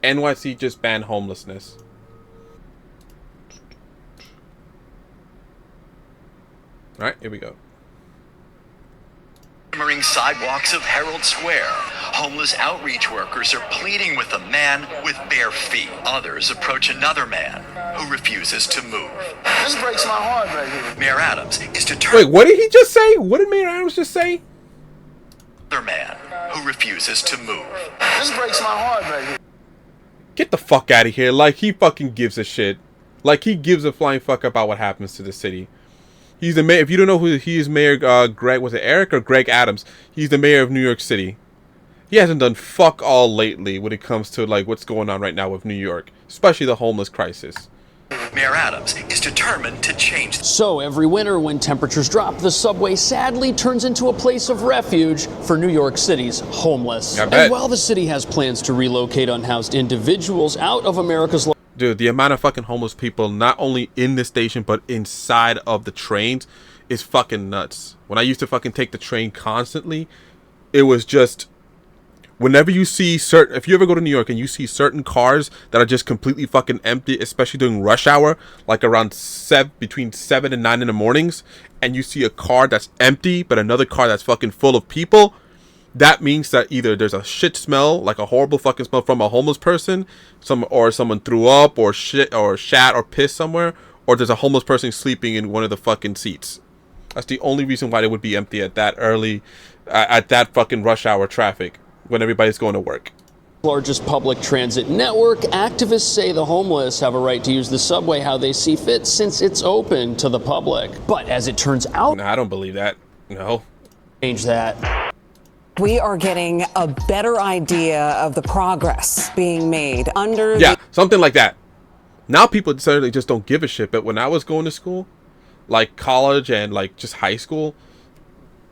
NYC just banned homelessness. All right, here we go. Shimmering sidewalks of Herald Square. Homeless outreach workers are pleading with a man with bare feet. Others approach another man who refuses to move. This breaks my heart right here. Mayor Adams is determined. Wait, what did he just say? What did Mayor Adams just say? Another man who refuses to move. This breaks my heart right here. Get the fuck out of here. Like, he fucking gives a shit. Like, he gives a flying fuck about what happens to the city. He's the mayor. If you don't know who he is, Mayor Greg, was it Eric or Greg Adams? He's the mayor of New York City. He hasn't done fuck all lately when it comes to like what's going on right now with New York, especially the homeless crisis. Mayor Adams is determined to change. So every winter when temperatures drop, the subway sadly turns into a place of refuge for New York City's homeless. And while the city has plans to relocate unhoused individuals out of America's... Dude, the amount of fucking homeless people, not only in the station, but inside of the trains is fucking nuts. When I used to fucking take the train constantly, it was just... Whenever you see certain... If you ever go to New York and you see certain cars that are just completely fucking empty, especially during rush hour, like around between 7 and 9 in the mornings, and you see a car that's empty, but another car that's fucking full of people... That means that either there's a shit smell, like a horrible fucking smell from a homeless person, or someone threw up, or shit, or shat, or pissed somewhere, or there's a homeless person sleeping in one of the fucking seats. That's the only reason why they would be empty at that early, at that fucking rush hour traffic when everybody's going to work. Largest public transit network, activists say the homeless have a right to use the subway how they see fit since it's open to the public. But as it turns out, no, I don't believe that. No. Change that. We are getting a better idea of the progress being made under something like that. Now people certainly just don't give a shit. But when I was going to school, like college and like just high school,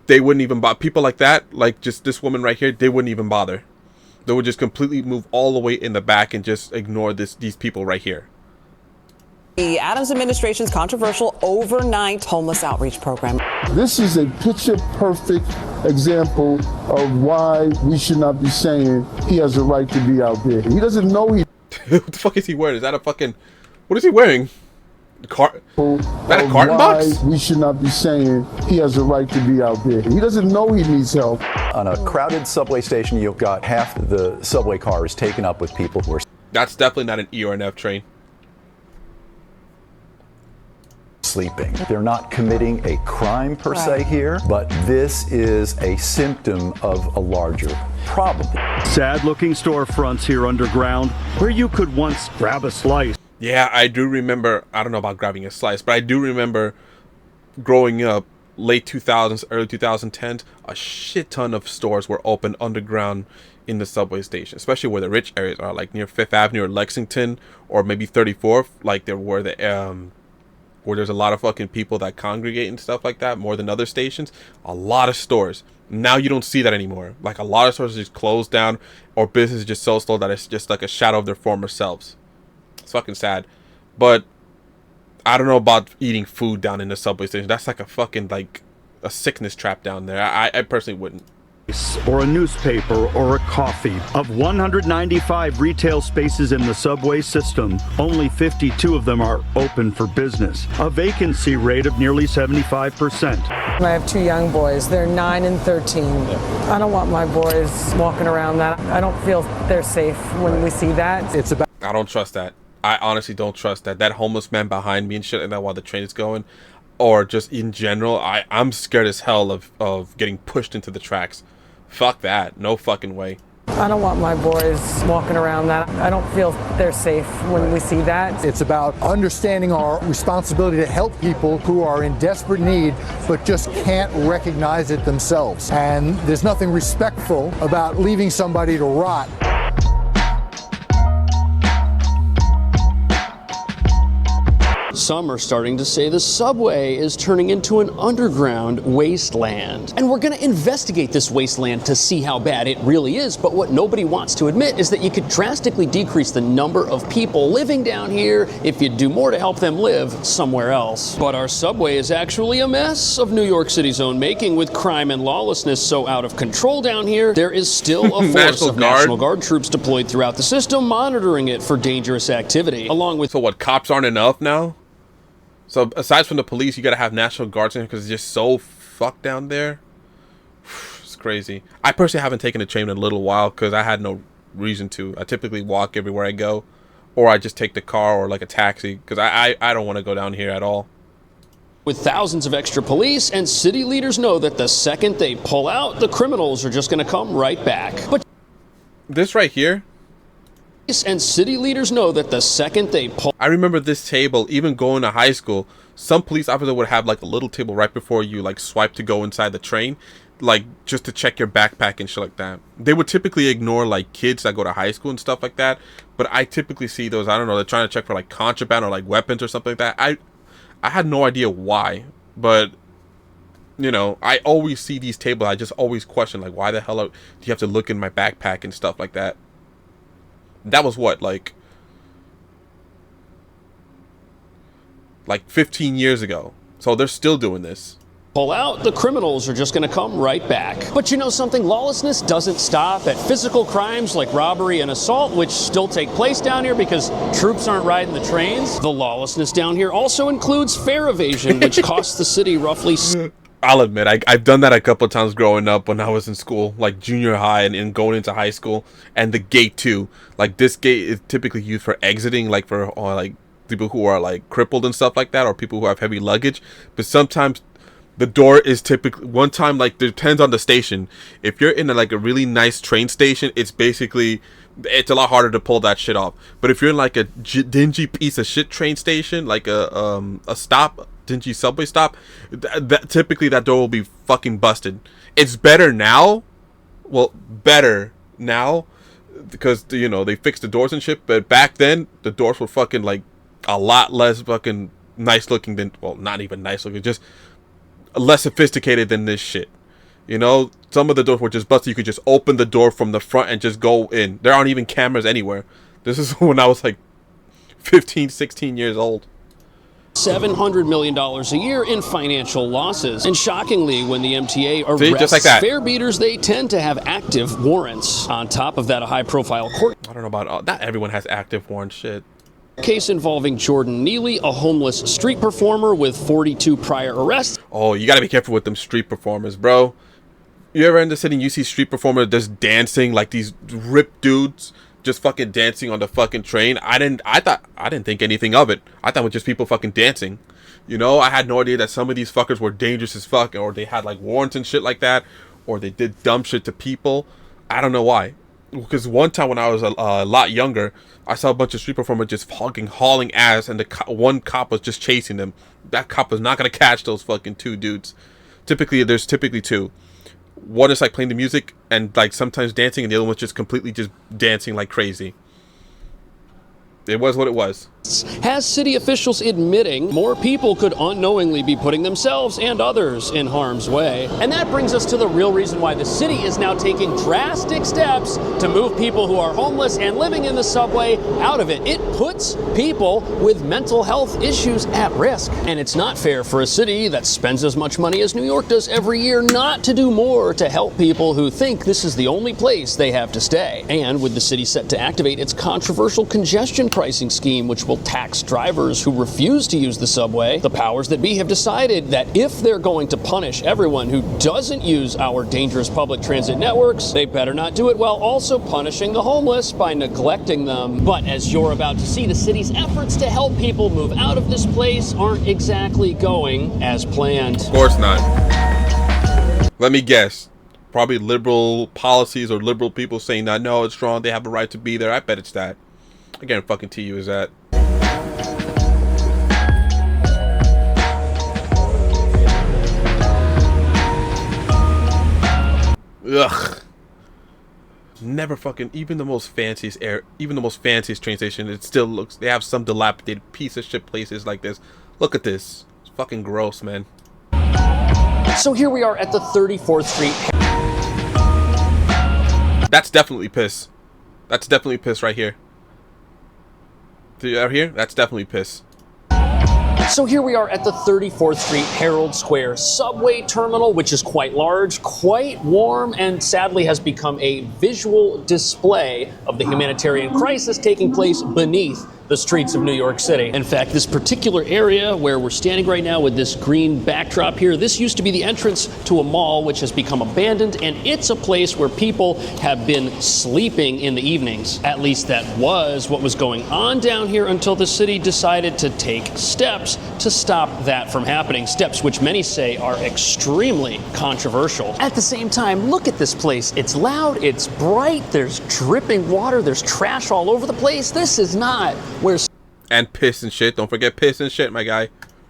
they wouldn't even bother. People like that, like just this woman right here, they wouldn't even bother. They would just completely move all the way in the back and just ignore these people right here. The Adams administration's controversial overnight homeless outreach program. This is a picture-perfect example of why we should not be saying he has a right to be out there. He doesn't know he... What the fuck is he wearing? Is that a fucking... What is he wearing? Is that a carton box? We should not be saying he has a right to be out there. He doesn't know he needs help. On a crowded subway station, you've got half the subway cars taken up with people who are... That's definitely not an E or an F train. Sleeping. They're not committing a crime per se here, but this is a symptom of a larger problem. Sad-looking storefronts here underground where you could once grab a slice. Yeah, I do remember, I don't know about grabbing a slice, but I do remember growing up, late 2000s, early 2010s, a shit ton of stores were open underground in the subway station, especially where the rich areas are, like near 5th Avenue or Lexington, or maybe 34th, like there were the... where there's a lot of fucking people that congregate and stuff like that, more than other stations. A lot of stores. Now you don't see that anymore. Like a lot of stores just closed down, or business is just so slow that it's just like a shadow of their former selves. It's fucking sad. But I don't know about eating food down in the subway station. That's like a fucking, like, a sickness trap down there. I personally wouldn't. Or a newspaper or a coffee. Of 195 retail spaces in the subway system, only 52 of them are open for business. A vacancy rate of nearly 75%. I have 2 young boys. They're 9 and 13. I don't want my boys walking around that. I don't feel they're safe when we see that. I don't trust that. I honestly don't trust that. That homeless man behind me and shit like that while the train is going, or just in general, I'm scared as hell of getting pushed into the tracks. Fuck that. No fucking way. I don't want my boys walking around that. I don't feel they're safe when we see that. It's about understanding our responsibility to help people who are in desperate need but just can't recognize it themselves. And there's nothing respectful about leaving somebody to rot. Some are starting to say the subway is turning into an underground wasteland. And we're going to investigate this wasteland to see how bad it really is. But what nobody wants to admit is that you could drastically decrease the number of people living down here if you do more to help them live somewhere else. But our subway is actually a mess of New York City's own making, with crime and lawlessness so out of control down here. There is still a force of National Guard troops deployed throughout the system, monitoring it for dangerous activity, along with... So what, cops aren't enough now? So aside from the police, you gotta have National Guards in because it's just so fucked down there. It's crazy. I personally haven't taken a train in a little while because I had no reason to. I typically walk everywhere I go, or I just take the car or like a taxi because I don't want to go down here at all. With thousands of extra police, and city leaders know that the second they pull out, the criminals are just going to come right back. But this right here, and city leaders know that the second they pull... I remember this table, even going to high school, some police officer would have like a little table right before you like swipe to go inside the train, like just to check your backpack and shit like that. They would typically ignore like kids that go to high school and stuff like that, but I typically see those, I don't know, they're trying to check for like contraband or like weapons or something like that. I had no idea why, but you know, I always see these tables. I just always question, like, why the hell do you have to look in my backpack and stuff like that? That was what, like 15 years ago. So they're still doing this. Pull out, the criminals are just going to come right back. But you know something? Lawlessness doesn't stop at physical crimes like robbery and assault, which still take place down here because troops aren't riding the trains. The lawlessness down here also includes fare evasion, which costs the city roughly... I'll admit, I've done that a couple of times growing up when I was in school, like junior high and going into high school. And the gate too. Like this gate is typically used for exiting, like for like people who are like crippled and stuff like that, or people who have heavy luggage. But sometimes the door is typically, one time, like, depends on the station. If you're in a really nice train station, it's a lot harder to pull that shit off. But if you're in like a dingy piece of shit train station, like a dingy subway stop, typically that door will be fucking busted. It's better now, because you know they fixed the doors and shit. But back then, the doors were fucking like a lot less fucking nice looking than, well, not even nice looking, just less sophisticated than this shit. You know, some of the doors were just busted. You could just open the door from the front and just go in. There aren't even cameras anywhere. This is when I was like 15, 16 years old. $700 million a year in financial losses. And shockingly, when the MTA arrests just like that, fare beaters, they tend to have active warrants. On top of that, a high-profile court... I don't know about... not everyone has active warrants, shit. Case involving Jordan Neely, a homeless street performer with 42 prior arrests. Oh, you gotta be careful with them street performers, bro. You ever in the city and you see street performers just dancing, like these ripped dudes just fucking dancing on the fucking train? I didn't think anything of it. I thought it was just people fucking dancing. You know, I had no idea that some of these fuckers were dangerous as fuck, or they had like warrants and shit like that, or they did dumb shit to people. I don't know why. Because one time when I was a lot younger, I saw a bunch of street performers just fucking hauling ass, and one cop was just chasing them. That cop was not gonna catch those fucking two dudes. There's typically two. One is like playing the music and like sometimes dancing, and the other one's just completely just dancing like crazy. It was what it was. Has city officials admitting more people could unknowingly be putting themselves and others in harm's way. And that brings us to the real reason why the city is now taking drastic steps to move people who are homeless and living in the subway out of it. It puts people with mental health issues at risk. And it's not fair for a city that spends as much money as New York does every year not to do more to help people who think this is the only place they have to stay. And with the city set to activate its controversial congestion pricing scheme, which will tax drivers who refuse to use the subway, the powers that be have decided that if they're going to punish everyone who doesn't use our dangerous public transit networks, they better not do it while also punishing the homeless by neglecting them. But as you're about to see, the city's efforts to help people move out of this place aren't exactly going as planned. Of course not. Let me guess. Probably liberal policies or liberal people saying that, no, it's wrong, they have a right to be there. I bet it's that. I guarantee fucking to you is that. Ugh. never fucking, even the most fanciest train station, it still looks, they have some dilapidated piece of shit places like this. Look at this. It's fucking gross, man. So here we are at the 34th Street. That's definitely piss. That's definitely piss right here. Do you ever hear? That's definitely piss. So here we are at the 34th Street Herald Square subway terminal, which is quite large, quite warm, and sadly has become a visual display of the humanitarian crisis taking place beneath the streets of New York City. In fact, this particular area where we're standing right now with this green backdrop here, this used to be the entrance to a mall which has become abandoned, and it's a place where people have been sleeping in the evenings. At least that was what was going on down here until the city decided to take steps to stop that from happening. Steps which many say are extremely controversial. At the same time, look at this place. It's loud, it's bright, there's dripping water, there's trash all over the place. This is not where... And piss and shit. Don't forget piss and shit, my guy.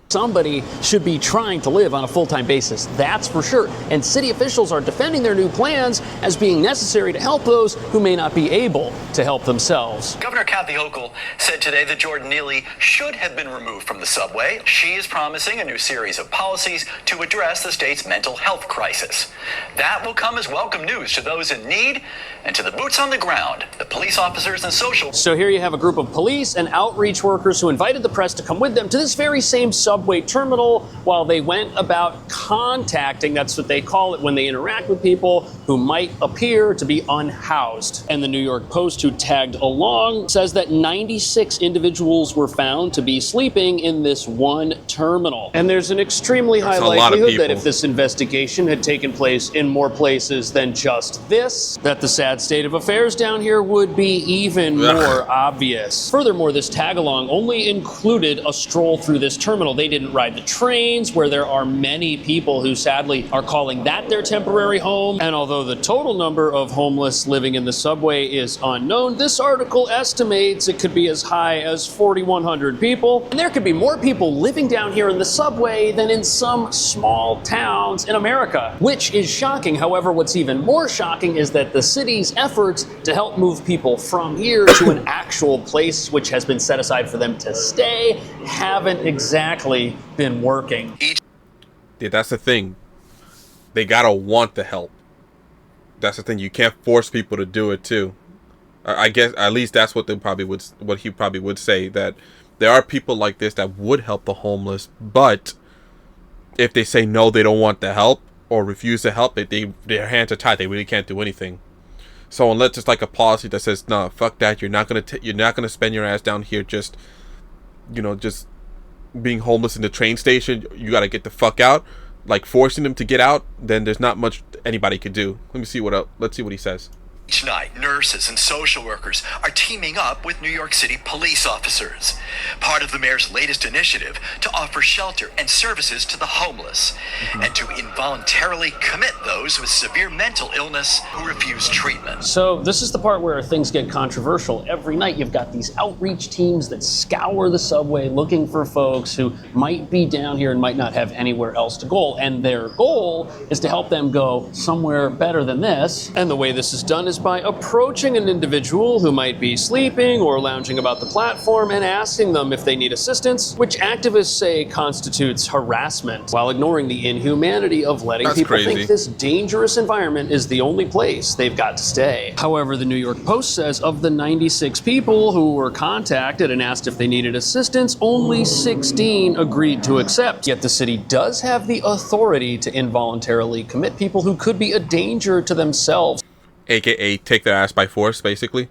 Somebody should be trying to live on a full-time basis, that's for sure. And city officials are defending their new plans as being necessary to help those who may not be able to help themselves. Governor Kathy Hochul said today that Jordan Neely should have been removed from the subway. She is promising a new series of policies to address the state's mental health crisis. That will come as welcome news to those in need and to the boots on the ground, the police officers and social... So here you have a group of police and outreach workers who invited the press to come with them to this very same subway terminal while they went about contacting, that's what they call it when they interact with people who might appear to be unhoused. And the New York Post, who tagged along, says that 96 individuals were found to be sleeping in this one terminal. And there's an extremely high likelihood that if this investigation had taken place in more places than just this, that the sad state of affairs down here would be even more obvious. Furthermore, this tag-along only included a stroll through this terminal. They didn't ride the trains, where there are many people who sadly are calling that their temporary home. And although the total number of homeless living in the subway is unknown, this article estimates it could be as high as 4,100 people. And there could be more people living down here in the subway than in some small towns in America, which is shocking. However, what's even more shocking is that the city's efforts to help move people from here to an actual place which has been set aside for them to stay haven't exactly been working. Yeah, that's the thing. They gotta want the help. That's the thing. You can't force people to do it too. I guess at least that's what he probably would say, that there are people like this that would help the homeless, but if they say no, they don't want the help or refuse to help it, their hands are tied. They really can't do anything. So unless it's like a policy that says, no, fuck that, you're not gonna spend your ass down here just, just being homeless in the train station, you gotta get the fuck out, like forcing them to get out, then there's not much anybody could do. Let's see what he says. Each night, nurses and social workers are teaming up with New York City police officers, part of the mayor's latest initiative to offer shelter and services to the homeless, and to involuntarily commit those with severe mental illness who refuse treatment. So this is the part where things get controversial. Every night you've got these outreach teams that scour the subway looking for folks who might be down here and might not have anywhere else to go, and their goal is to help them go somewhere better than this. And the way this is done is by approaching an individual who might be sleeping or lounging about the platform and asking them if they need assistance, which activists say constitutes harassment, while ignoring the inhumanity of letting people think this dangerous environment is the only place they've got to stay. However, the New York Post says of the 96 people who were contacted and asked if they needed assistance, only 16 agreed to accept. Yet the city does have the authority to involuntarily commit people who could be a danger to themselves, AKA take their ass by force, basically.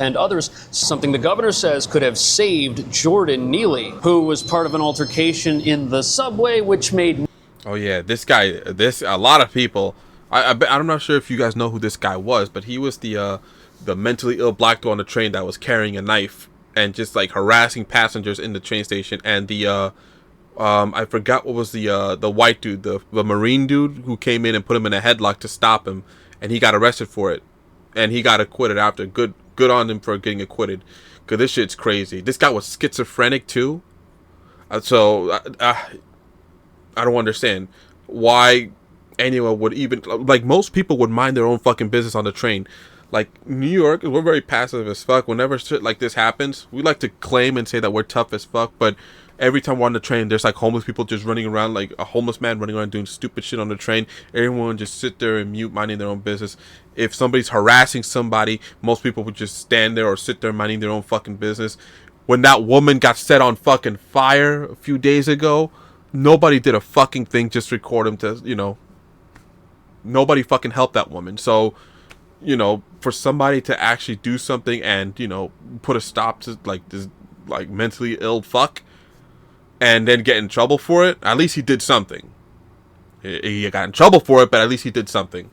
And others, something the governor says could have saved Jordan Neely, who was part of an altercation in the subway, which made... Oh yeah, a lot of people, I'm not sure if you guys know who this guy was, but he was the mentally ill black dude on the train that was carrying a knife and just like harassing passengers in the train station. And the I forgot what was the white dude, the Marine dude who came in and put him in a headlock to stop him. And he got arrested for it, and he got acquitted after. Good on him for getting acquitted, because this shit's crazy. This guy was schizophrenic too, so I don't understand why anyone would even, like, most people would mind their own fucking business on the train. Like, New York, we're very passive as fuck. Whenever shit like this happens, we like to claim and say that we're tough as fuck, but every time we're on the train, there's like homeless people just running around, like a homeless man running around doing stupid shit on the train. Everyone just sit there and mute, minding their own business. If somebody's harassing somebody, most people would just stand there or sit there minding their own fucking business. When that woman got set on fucking fire a few days ago, nobody did a fucking thing, just record him to, you know, nobody fucking helped that woman. So, you know, for somebody to actually do something and, you know, put a stop to like this like mentally ill fuck and then get in trouble for it, at least he did something. He got in trouble for it, but at least he did something.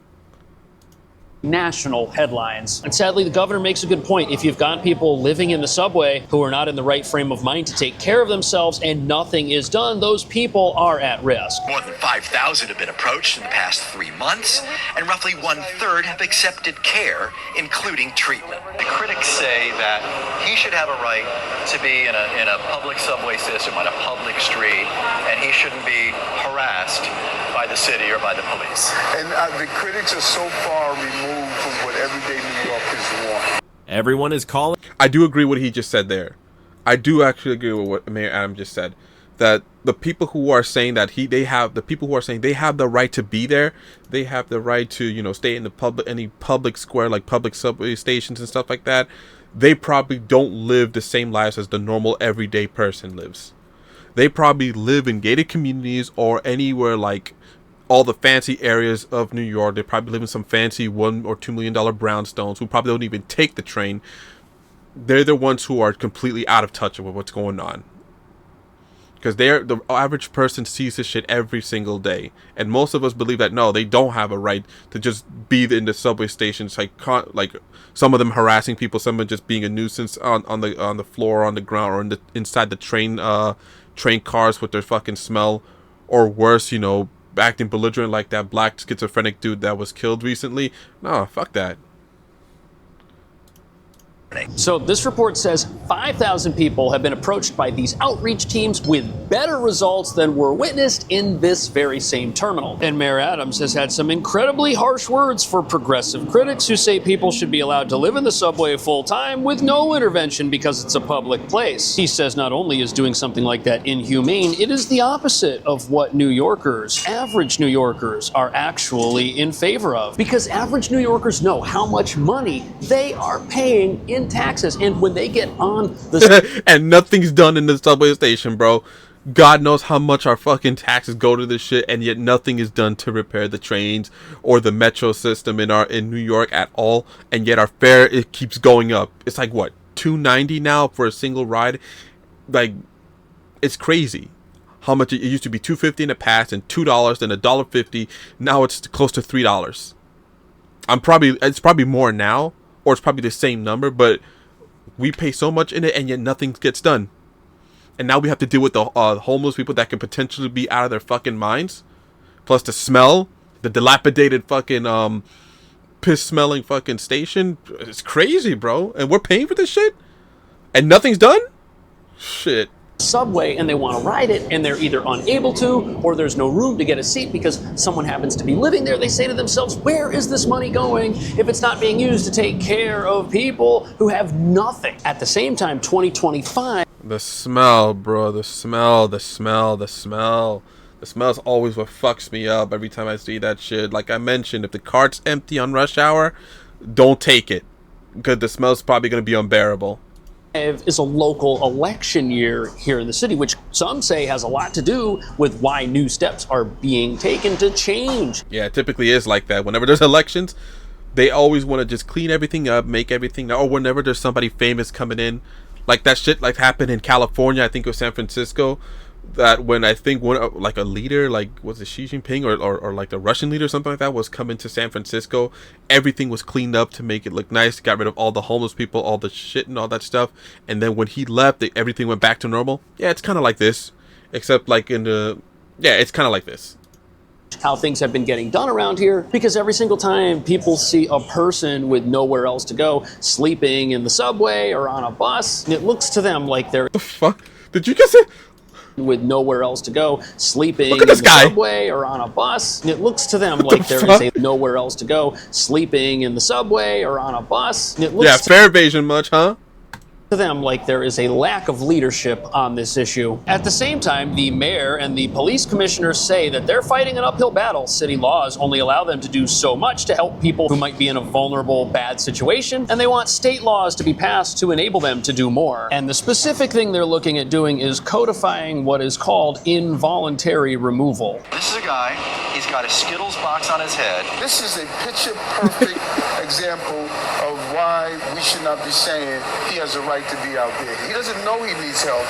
National headlines. And sadly, the governor makes a good point. If you've got people living in the subway who are not in the right frame of mind to take care of themselves and nothing is done, those people are at risk. More than 5,000 have been approached in the past 3 months, and roughly 1/3 have accepted care, including treatment. The critics say that he should have a right to be in a public subway system on a public street, and he shouldn't be harassed by the city or by the police. And the critics are so far removed from what everyday New Yorkers want. Everyone is calling. I do agree with what he just said there. I do actually agree with what Mayor Adam just said. That the people who are saying that they have the right to be there, they have the right to, you know, stay in the public, any public square, like public subway stations and stuff like that. They probably don't live the same lives as the normal everyday person lives. They probably live in gated communities or anywhere like all the fancy areas of New York. They probably live in some fancy $1 or $2 million brownstones who probably don't even take the train. They're the ones who are completely out of touch with what's going on. Because the average person sees this shit every single day. And most of us believe that, no, they don't have a right to just be in the subway stations. Like some of them harassing people, some of them just being a nuisance on the floor, on the ground, or inside the train cars with their fucking smell. Or worse, you know, acting belligerent like that black schizophrenic dude that was killed recently. No, fuck that. So this report says 5,000 people have been approached by these outreach teams with better results than were witnessed in this very same terminal. And Mayor Adams has had some incredibly harsh words for progressive critics who say people should be allowed to live in the subway full time with no intervention because it's a public place. He says not only is doing something like that inhumane, it is the opposite of what New Yorkers, average New Yorkers, are actually in favor of. Because average New Yorkers know how much money they are paying in taxes, and when they get on the and nothing's done in the subway station, bro. God knows how much our fucking taxes go to this shit, and yet nothing is done to repair the trains or the metro system in New York at all. And yet our fare, it keeps going up. It's like what, $2.90 now for a single ride? Like, it's crazy how much it used to be. $2.50 in the past, and $2, then $1.50. Now it's close to $3. It's probably more now, or it's probably the same number, but we pay so much in it and yet nothing gets done. And now we have to deal with the homeless people that could potentially be out of their fucking minds. Plus the smell, the dilapidated fucking piss smelling fucking station. It's crazy, bro. And we're paying for this shit and nothing's done? Shit. subway and they want to ride it and they're either unable to or there's no room to get a seat because someone happens to be living there, they say to themselves, where is this money going if it's not being used to take care of people who have nothing? At the same time, 2025. The smell, bro. The smell is always what fucks me up every time I see that shit. Like I mentioned, if the cart's empty on rush hour, don't take it because the smell's probably going to be unbearable. Is a local election year here in the city, which some say has a lot to do with why new steps are being taken to change. Yeah, it typically is like that. Whenever there's elections, they always want to just clean everything up, make everything, or whenever there's somebody famous coming in, like that shit like happened in California, I think it was San Francisco, that when I think one like a leader, like was it Xi Jinping or like the Russian leader or something like that was coming to San Francisco, everything was cleaned up to make it look nice, got rid of all the homeless people, all the shit and all that stuff, and then when he left, everything went back to normal. Yeah, it's kind of like this, except like it's kind of like this. How things have been getting done around here, because every single time people see a person with nowhere else to go, sleeping in the subway or on a bus, it looks to them like they're... The fuck? Did you guys say... with nowhere else to go, sleeping Look at this in the guy. subway or on a bus. It looks to them like there is a nowhere else to go, sleeping in the subway or on a bus. It looks yeah, fair evasion much, huh? to them like there is a lack of leadership on this issue. At the same time, the mayor and the police commissioners say that they're fighting an uphill battle. City laws only allow them to do so much to help people who might be in a vulnerable, bad situation, and they want state laws to be passed to enable them to do more. And the specific thing they're looking at doing is codifying what is called involuntary removal. This is a guy, he's got a Skittles box on his head. This is a picture-perfect example of why we should not be saying he has a right to be out there. He doesn't know he needs help.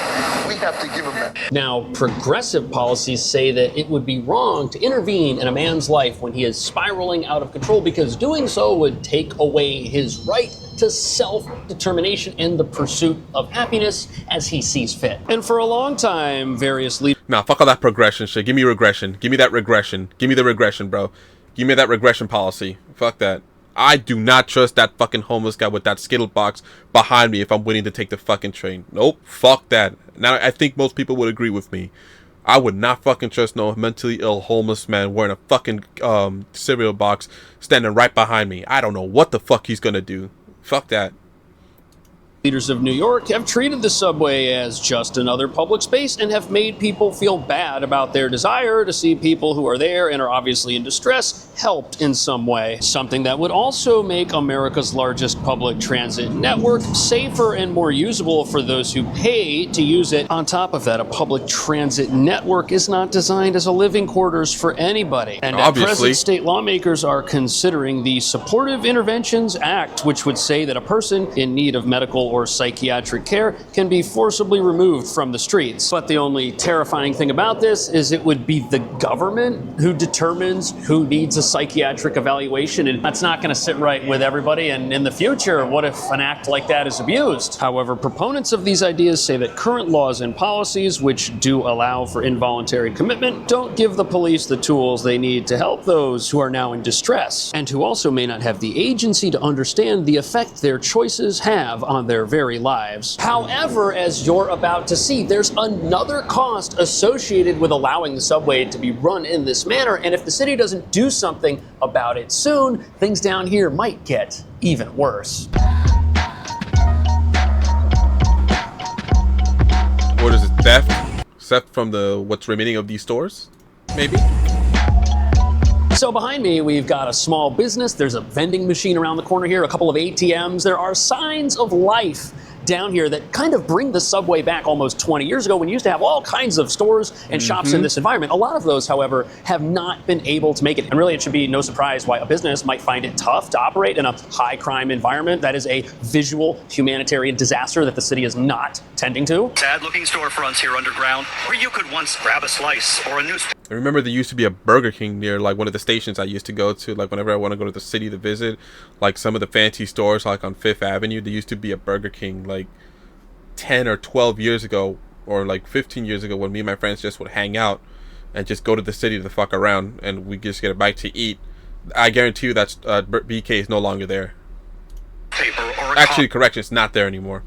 We have to give him that. Now, progressive policies say that it would be wrong to intervene in a man's life when he is spiraling out of control, because doing so would take away his right to self-determination and the pursuit of happiness as he sees fit. And for a long time, various leaders... Nah, fuck all that progression shit. Give me regression. Give me that regression. Give me the regression, bro. Give me that regression policy. Fuck that. I do not trust that fucking homeless guy with that Skittle box behind me if I'm willing to take the fucking train. Nope. Fuck that. Now, I think most people would agree with me. I would not fucking trust no mentally ill homeless man wearing a fucking cereal box standing right behind me. I don't know what the fuck he's gonna do. Fuck that. Leaders of New York have treated the subway as just another public space and have made people feel bad about their desire to see people who are there and are obviously in distress helped in some way. Something that would also make America's largest public transit network safer and more usable for those who pay to use it. On top of that, a public transit network is not designed as a living quarters for anybody. And at present, state lawmakers are considering the Supportive Interventions Act, which would say that a person in need of medical or psychiatric care can be forcibly removed from the streets. But the only terrifying thing about this is it would be the government who determines who needs a psychiatric evaluation, and that's not going to sit right with everybody. And in the future, what if an act like that is abused? However, proponents of these ideas say that current laws and policies, which do allow for involuntary commitment, don't give the police the tools they need to help those who are now in distress, and who also may not have the agency to understand the effect their choices have on their very lives. However, as you're about to see, there's another cost associated with allowing the subway to be run in this manner, and if the city doesn't do something about it soon, things down here might get even worse. What is it? Theft? Theft from the what's remaining of these stores? Maybe? So behind me, we've got a small business. There's a vending machine around the corner here, a couple of ATMs. There are signs of life down here that kind of bring the subway back almost 20 years ago when you used to have all kinds of stores and shops in this environment. A lot of those, however, have not been able to make it. And really, it should be no surprise why a business might find it tough to operate in a high crime environment that is a visual humanitarian disaster that the city is not tending to. Sad looking storefronts here underground where you could once grab a slice or a newspaper. I remember there used to be a Burger King near like one of the stations I used to go to, like whenever I want to go to the city to visit, like some of the fancy stores like on Fifth Avenue, there used to be a Burger King like 10 or 12 years ago or like 15 years ago when me and my friends just would hang out and just go to the city to fuck around and we just get a bite to eat. I guarantee you that BK is no longer there. Actually, correction, it's not there anymore.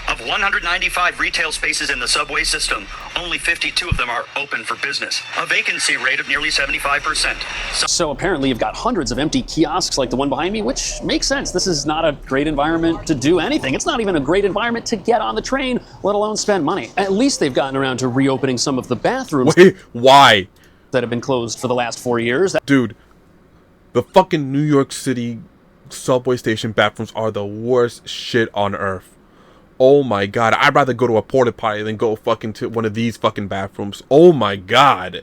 Of 195 retail spaces in the subway system, only 52 of them are open for business. A vacancy rate of nearly 75%. So apparently you've got hundreds of empty kiosks like the one behind me, which makes sense. This is not a great environment to do anything. It's not even a great environment to get on the train, let alone spend money. At least they've gotten around to reopening some of the bathrooms. Wait, why? That have been closed for the last 4 years. Dude, the fucking New York City subway station bathrooms are the worst shit on earth. Oh my god, I'd rather go to a porta potty than go fucking to one of these fucking bathrooms. Oh my god.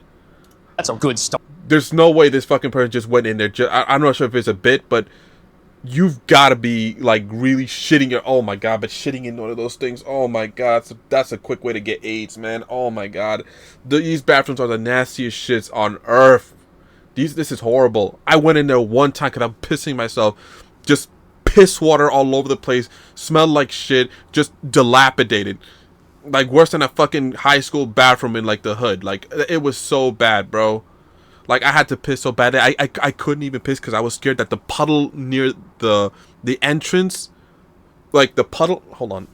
That's a good start. There's no way this fucking person just went in there. I'm not sure if it's a bit, but you've got to be like really shitting your... Oh my god, but shitting in one of those things. Oh my god, that's a quick way to get AIDS, man. Oh my god. These bathrooms are the nastiest shits on earth. This is horrible. I went in there one time because I'm pissing myself. Just piss water all over the place, smelled like shit, just dilapidated, like worse than a fucking high school bathroom in like the hood. Like it was so bad, bro. Like I had to piss so bad. I couldn't even piss because I was scared that the puddle near the entrance, like the puddle. Hold on,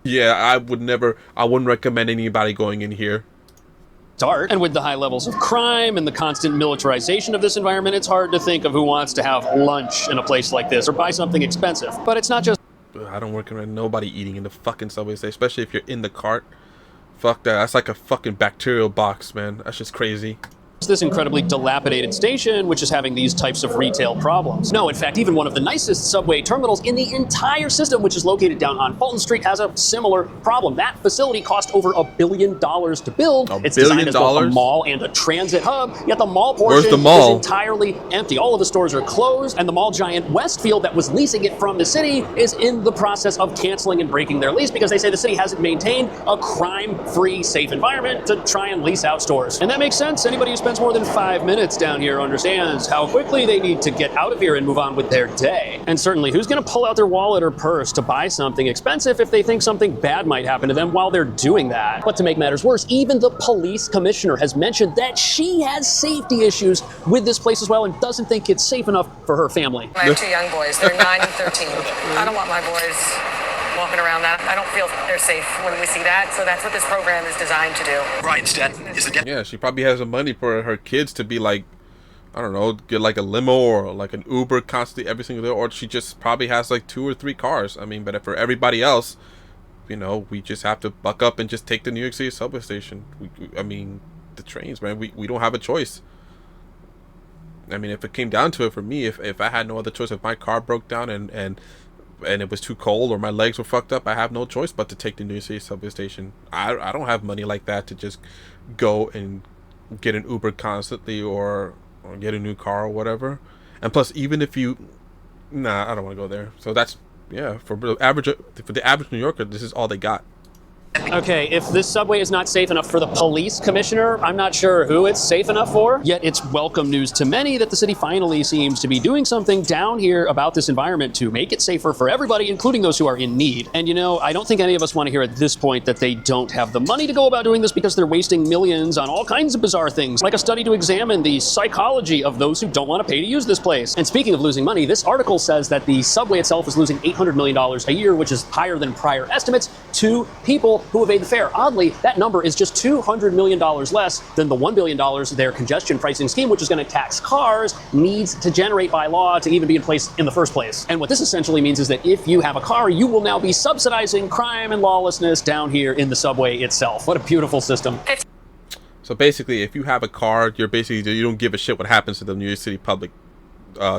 Yeah, I wouldn't recommend anybody going in here. Start. And with the high levels of crime and the constant militarization of this environment, it's hard to think of who wants to have lunch in a place like this or buy something expensive. But it's not just... I don't recommend nobody eating in the fucking subway station, especially if you're in the cart. Fuck that. That's like a fucking bacterial box, man. That's just crazy. This incredibly dilapidated station, which is having these types of retail problems. No, in fact, even one of the nicest subway terminals in the entire system, which is located down on Fulton Street, has a similar problem. That facility cost over $1 billion to build. It's designed as both a mall and a transit hub, yet the mall portion is entirely empty. All of the stores are closed, and the mall giant Westfield that was leasing it from the city is in the process of canceling and breaking their lease because they say the city hasn't maintained a crime-free, safe environment to try and lease out stores. And that makes sense. Anybody who spends more than 5 minutes down here understands how quickly they need to get out of here and move on with their day. And certainly, who's going to pull out their wallet or purse to buy something expensive if they think something bad might happen to them while they're doing that? But to make matters worse, even the police commissioner has mentioned that she has safety issues with this place as well and doesn't think it's safe enough for her family. I have 2 young boys. They're 9 and 13. I don't want my boys walking around that. I don't feel they're safe when we see that. So that's what this program is designed to do. Brian Stanton is the Yeah, she probably has the money for her kids to be like, I don't know, get like a limo or like an Uber constantly every single day, or she just probably has like 2 or 3 cars. I mean, but for everybody else, you know, we just have to buck up and just take the New York City subway station. I mean, the trains, man, we don't have a choice. I mean, if it came down to it for me, if I had no other choice, if my car broke down and it was too cold or my legs were fucked up, I have no choice but to take the New York City subway station. I don't have money like that to just go and get an Uber constantly or get a new car or whatever. And plus, even if you... Nah, I don't want to go there. So that's... Yeah, for the average New Yorker, this is all they got. Okay, if this subway is not safe enough for the police commissioner, I'm not sure who it's safe enough for. Yet it's welcome news to many that the city finally seems to be doing something down here about this environment to make it safer for everybody, including those who are in need. And you know, I don't think any of us want to hear at this point that they don't have the money to go about doing this because they're wasting millions on all kinds of bizarre things, like a study to examine the psychology of those who don't want to pay to use this place. And speaking of losing money, this article says that the subway itself is losing $800 million a year, which is higher than prior estimates, to people who evade the fare. Oddly, that number is just $200 million less than the $1 billion their congestion pricing scheme, which is going to tax cars, needs to generate by law to even be in place in the first place. And what this essentially means is that if you have a car, you will now be subsidizing crime and lawlessness down here in the subway itself. What a beautiful system. So basically, if you have a car, you don't give a shit what happens to the New York City public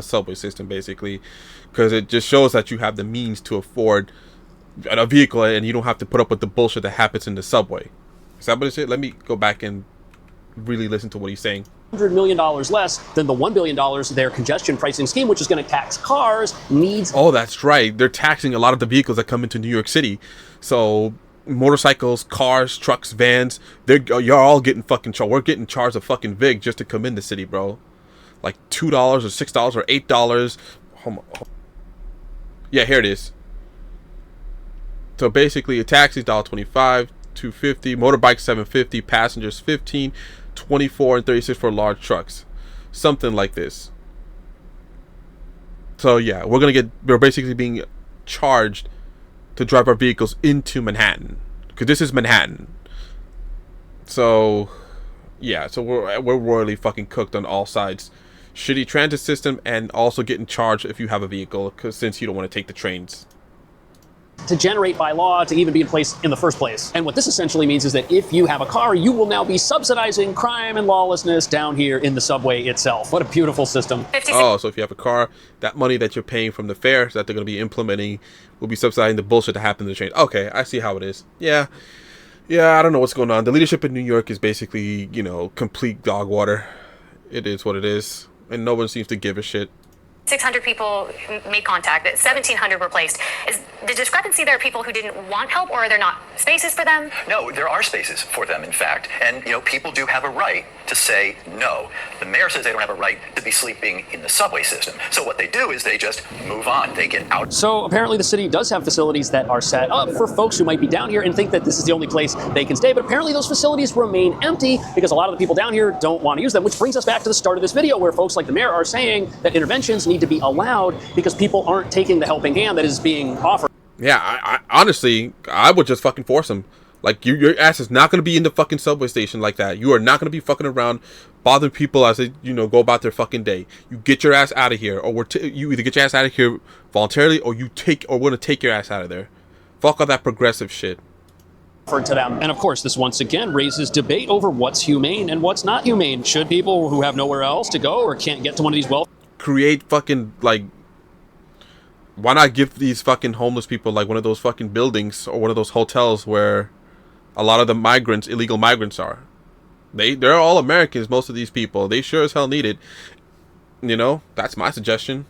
subway system, basically, because it just shows that you have the means to afford a vehicle and you don't have to put up with the bullshit that happens in the subway. Is that what it is? Let me go back and really listen to what he's saying. $100 million less than the $1 billion their congestion pricing scheme, which is going to tax cars, needs... Oh, that's right. They're taxing a lot of the vehicles that come into New York City. So motorcycles, cars, trucks, vans, you're all getting fucking charged. We're getting charged a fucking vig just to come in the city, bro. Like $2 or $6 or $8. Yeah, here it is. So basically, a taxi is $1.25, $2.50, motorbike $7.50, passengers $15, $24, and $36 for large trucks, something like this. So yeah, we're basically being charged to drive our vehicles into Manhattan, because this is Manhattan. So yeah, so we're royally fucking cooked on all sides. Shitty transit system, and also getting charged if you have a vehicle, because since you don't want to take the trains. To generate by law to even be in place in the first place. And what this essentially means is that if you have a car, you will now be subsidizing crime and lawlessness down here in the subway itself. What a beautiful system. Oh, so if you have a car, that money that you're paying from the fares that they're going to be implementing will be subsidizing the bullshit that happened in the train. Okay, I see how it is. Yeah, I don't know what's going on. The leadership in New York is basically, you know, complete dog water. It is what it is. And no one seems to give a shit. 600 people made contact, 1,700 were placed. Is the discrepancy there people who didn't want help, or are there not spaces for them? No, there are spaces for them, in fact. And, you know, people do have a right to say no. The mayor says they don't have a right to be sleeping in the subway system. So what they do is they just move on. They get out. So apparently the city does have facilities that are set up for folks who might be down here and think that this is the only place they can stay. But apparently those facilities remain empty because a lot of the people down here don't want to use them, which brings us back to the start of this video where folks like the mayor are saying that interventions need to be allowed because people aren't taking the helping hand that is being offered. Yeah, I honestly, I would just fucking force them. Like, your ass is not going to be in the fucking subway station like that. You are not going to be fucking around bothering people as they, go about their fucking day. You get your ass out of here, or you either get your ass out of here voluntarily, or we're going to take your ass out of there. Fuck all that progressive shit. To them. And of course, this once again raises debate over what's humane and what's not humane. Should people who have nowhere else to go or can't get to one of these create fucking, like, why not give these fucking homeless people like one of those fucking buildings or one of those hotels where a lot of the illegal migrants are. They're all Americans, most of these people. They sure as hell need it. That's my suggestion.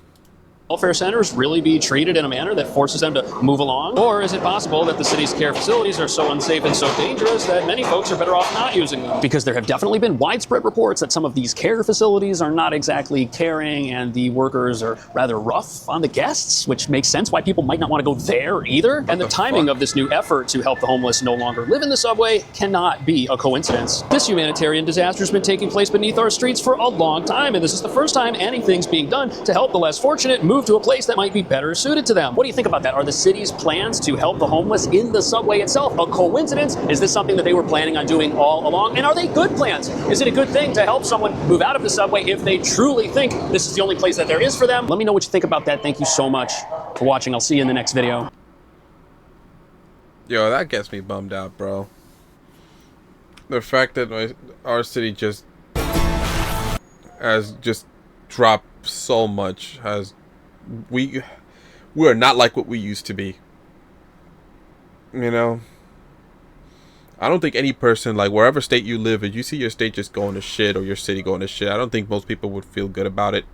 welfare centers really be treated in a manner that forces them to move along? Or is it possible that the city's care facilities are so unsafe and so dangerous that many folks are better off not using them? Because there have definitely been widespread reports that some of these care facilities are not exactly caring and the workers are rather rough on the guests, which makes sense why people might not want to go there either. And the timing of this new effort to help the homeless no longer live in the subway cannot be a coincidence. This humanitarian disaster has been taking place beneath our streets for a long time, and this is the first time anything's being done to help the less fortunate move to a place that might be better suited to them. What do you think about that? Are the city's plans to help the homeless in the subway itself a coincidence? Is this something that they were planning on doing all along? And are they good plans? Is it a good thing to help someone move out of the subway if they truly think this is the only place that there is for them? Let me know what you think about that. Thank you so much for watching. I'll see you in the next video. Yo, that gets me bummed out, bro. The fact that our city just has just dropped so much, we are not like what we used to be. You know, I don't think any person, like wherever state you live, if you see your state just going to shit or your city going to shit, I don't think most people would feel good about it.